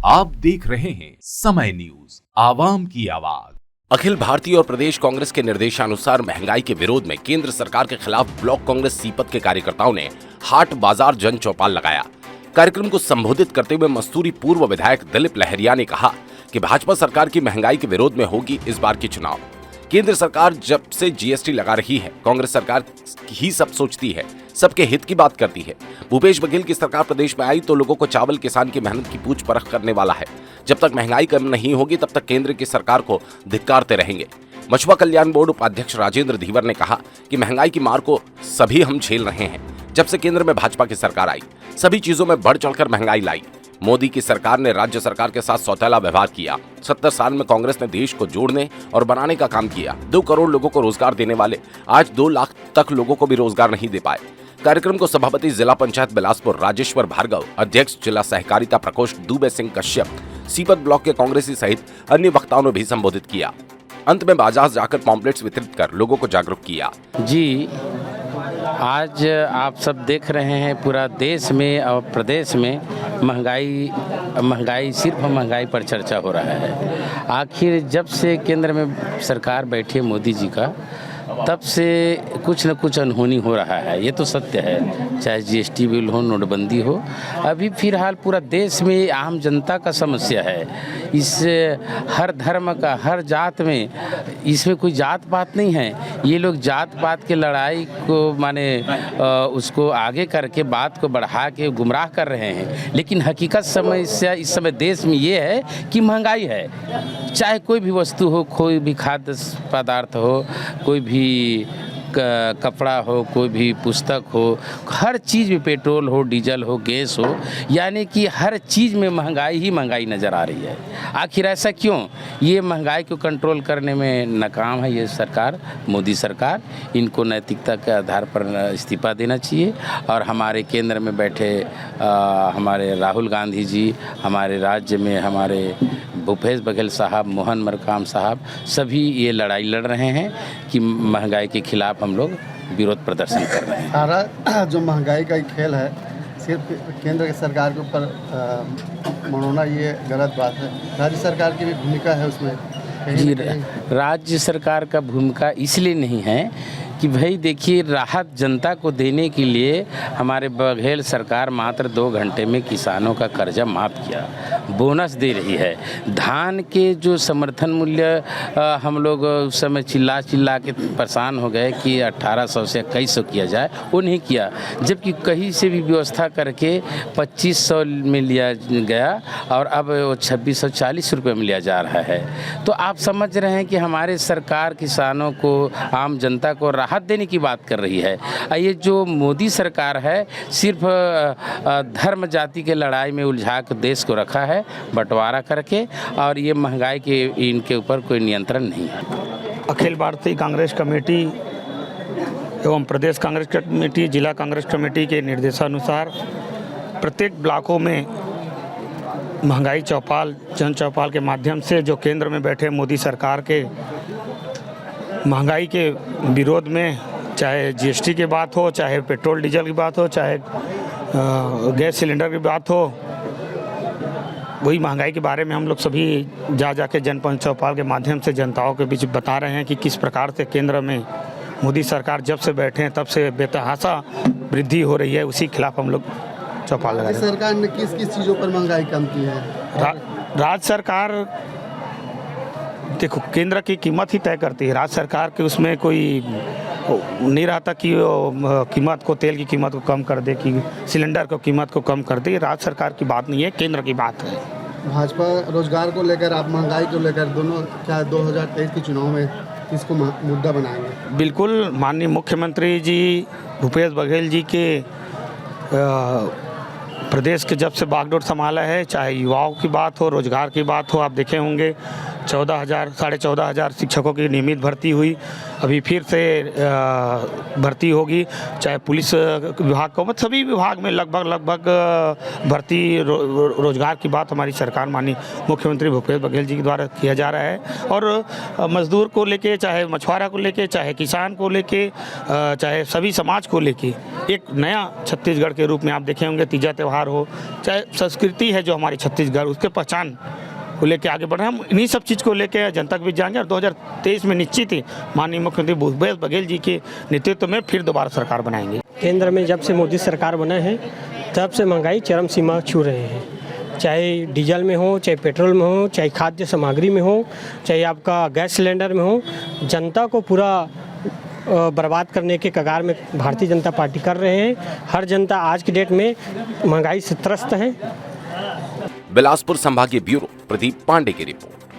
आप देख रहे हैं समय न्यूज, आवाम की आवाज। अखिल भारतीय और प्रदेश कांग्रेस के निर्देशानुसार महंगाई के विरोध में केंद्र सरकार के खिलाफ ब्लॉक कांग्रेस सीपत के कार्यकर्ताओं ने हाट बाजार जन चौपाल लगाया। कार्यक्रम को संबोधित करते हुए मस्तूरी पूर्व विधायक दिलीप लहरिया ने कहा कि भाजपा सरकार की महंगाई के विरोध में होगी इस बार की चुनाव। केंद्र सरकार जब से जीएसटी लगा रही है, कांग्रेस सरकार ही सब सोचती है, सबके हित की बात करती है। भूपेश बघेल की सरकार प्रदेश में आई तो लोगों को चावल किसान की मेहनत की पूछ परख करने वाला है। जब तक महंगाई कम नहीं होगी तब तक केंद्र की सरकार को धिक्कारते रहेंगे। मछुआ कल्याण बोर्ड उपाध्यक्ष राजेंद्र धीवर ने कहा कि महंगाई की मार को सभी हम झेल रहे हैं। जब से केंद्र में भाजपा की सरकार आई, सभी चीजों में बढ़ चढ़कर महंगाई लाई। मोदी की सरकार ने राज्य सरकार के साथ सौतेला व्यवहार किया। 70 साल में कांग्रेस ने देश को जोड़ने और बनाने का काम किया। 2 करोड़ लोगों को रोजगार देने वाले आज 2 लाख तक लोगों को भी रोजगार नहीं दे पाए। कार्यक्रम को सभापति जिला पंचायत बिलासपुर राजेश्वर भार्गव, अध्यक्ष जिला सहकारिता प्रकोष्ठ दूबे सिंह कश्यप, सीपत ब्लॉक के कांग्रेसी सहित अन्य वक्ताओं ने भी संबोधित किया। अंत में बाजार जाकर पॉम्पलेट्स वितरित कर लोगों को जागरूक किया। जी, आज आप सब देख रहे हैं पूरा देश में और प्रदेश में महंगाई सिर्फ महंगाई पर चर्चा हो रहा है। आखिर जब से केंद्र में सरकार बैठी है मोदी जी का, तब से कुछ न कुछ अनहोनी हो रहा है। ये तो सत्य है, चाहे जीएसटी बिल हो, नोटबंदी हो। अभी फिलहाल पूरा देश में आम जनता का समस्या है। इस हर धर्म का, हर जात में, इसमें कोई जात पात नहीं है। ये लोग जात पात के लड़ाई को उसको आगे करके बात को बढ़ा के गुमराह कर रहे हैं। लेकिन हकीकत समस्या इस समय देश में ये है कि महंगाई है। चाहे कोई भी वस्तु हो, कोई भी खाद्य पदार्थ हो, कोई भी कपड़ा हो, कोई भी पुस्तक हो, हर चीज़ में, पेट्रोल हो, डीजल हो, गैस हो, यानी कि हर चीज़ में महंगाई ही महंगाई नज़र आ रही है। आखिर ऐसा क्यों? ये महंगाई को कंट्रोल करने में नाकाम है ये सरकार, मोदी सरकार। इनको नैतिकता के आधार पर इस्तीफा देना चाहिए और हमारे केंद्र में बैठे हमारे राहुल गांधी जी, हमारे राज्य में हमारे भूपेश बघेल साहब, मोहन मरकाम साहब, सभी ये लड़ाई लड़ रहे हैं कि महंगाई के खिलाफ हम लोग विरोध प्रदर्शन कर रहे हैं। सारा जो महंगाई का खेल है सिर्फ केंद्र की सरकार के ऊपर मनाना, ये गलत बात है। राज्य सरकार की भी भूमिका है उसमें। जी, राज्य सरकार का भूमिका इसलिए नहीं है कि भाई देखिए, राहत जनता को देने के लिए हमारे बघेल सरकार मात्र 2 घंटे में किसानों का कर्जा माफ़ किया, बोनस दे रही है। धान के जो समर्थन मूल्य हम लोग उस समय चिल्ला के परेशान हो गए कि 1800 से 2100 किया जाए, वो नहीं किया। जबकि कहीं से भी व्यवस्था करके 2500 में लिया गया और अब वो 2640 रुपये में लिया जा रहा है। तो आप समझ रहे हैं कि हमारे सरकार किसानों को, आम जनता को राहत देने की बात कर रही है। ये जो मोदी सरकार है सिर्फ धर्म जाति के लड़ाई में उलझा कर देश को रखा है, बंटवारा करके, और ये महंगाई के इनके ऊपर कोई नियंत्रण नहीं है। अखिल भारतीय कांग्रेस कमेटी एवं प्रदेश कांग्रेस कमेटी, जिला कांग्रेस कमेटी के निर्देशानुसार प्रत्येक ब्लॉकों में महंगाई चौपाल, जन चौपाल के माध्यम से जो केंद्र में बैठे मोदी सरकार के महंगाई के विरोध में, चाहे जीएसटी की बात हो, चाहे पेट्रोल डीजल की बात हो, चाहे गैस सिलेंडर की बात हो, वही महंगाई के बारे में हम लोग सभी जाके जनपंच चौपाल के माध्यम से जनताओं के बीच बता रहे हैं कि किस प्रकार से केंद्र में मोदी सरकार जब से बैठे हैं तब से बेतहाशा वृद्धि हो रही है। उसी खिलाफ हम लोग चौपाल लगा रहे हैं। सरकार ने किस किस चीज़ों पर महंगाई कम की है? राज्य सरकार, देखो, केंद्र की कीमत ही तय करती है। राज्य सरकार के उसमें कोई नहीं रहता कि कीमत को, तेल की कीमत को कम कर दे, कि सिलेंडर को कीमत को कम कर दे। राज्य सरकार की बात नहीं है, केंद्र की बात है। भाजपा रोजगार को लेकर, आप महंगाई को लेकर, दोनों क्या 2023 के चुनाव में इसको मुद्दा बनाएंगे? बिल्कुल, माननीय मुख्यमंत्री जी भूपेश बघेल जी के प्रदेश के जब से बागडोर संभाला है, चाहे युवाओं की बात हो, रोजगार की बात हो, आप देखे होंगे 14,500 शिक्षकों की नियमित भर्ती हुई। अभी फिर से भर्ती होगी, चाहे पुलिस विभाग को, मतलब सभी विभाग में लगभग भर्ती रोजगार की बात हमारी सरकार माननीय मुख्यमंत्री भूपेश बघेल जी के द्वारा किया जा रहा है। और मजदूर को लेके, चाहे मछुआरा को लेके, चाहे किसान को लेके, चाहे सभी समाज को लेके एक नया छत्तीसगढ़ के रूप में आप देखे होंगे, तीजा त्यौहार हो, चाहे संस्कृति है जो हमारी छत्तीसगढ़, उसके पहचान को लेके आगे बढ़ रहे हैं। हम इन्हीं सब चीज़ को लेके जनता के बीच जाएंगे और 2023 में निश्चित ही माननीय मुख्यमंत्री भूपेश बघेल जी के नेतृत्व में फिर दोबारा सरकार बनाएंगे। केंद्र में जब से मोदी सरकार बना है तब से महंगाई चरम सीमा छू रहे हैं, चाहे डीजल में हो, चाहे पेट्रोल में हो, चाहे खाद्य सामग्री में हो, चाहे आपका गैस सिलेंडर में हो। जनता को पूरा बर्बाद करने के कगार में भारतीय जनता पार्टी कर रहे हैं। हर जनता आज की डेट में महंगाई से त्रस्त है। बिलासपुर संभागीय ब्यूरो प्रदीप पांडे की रिपोर्ट।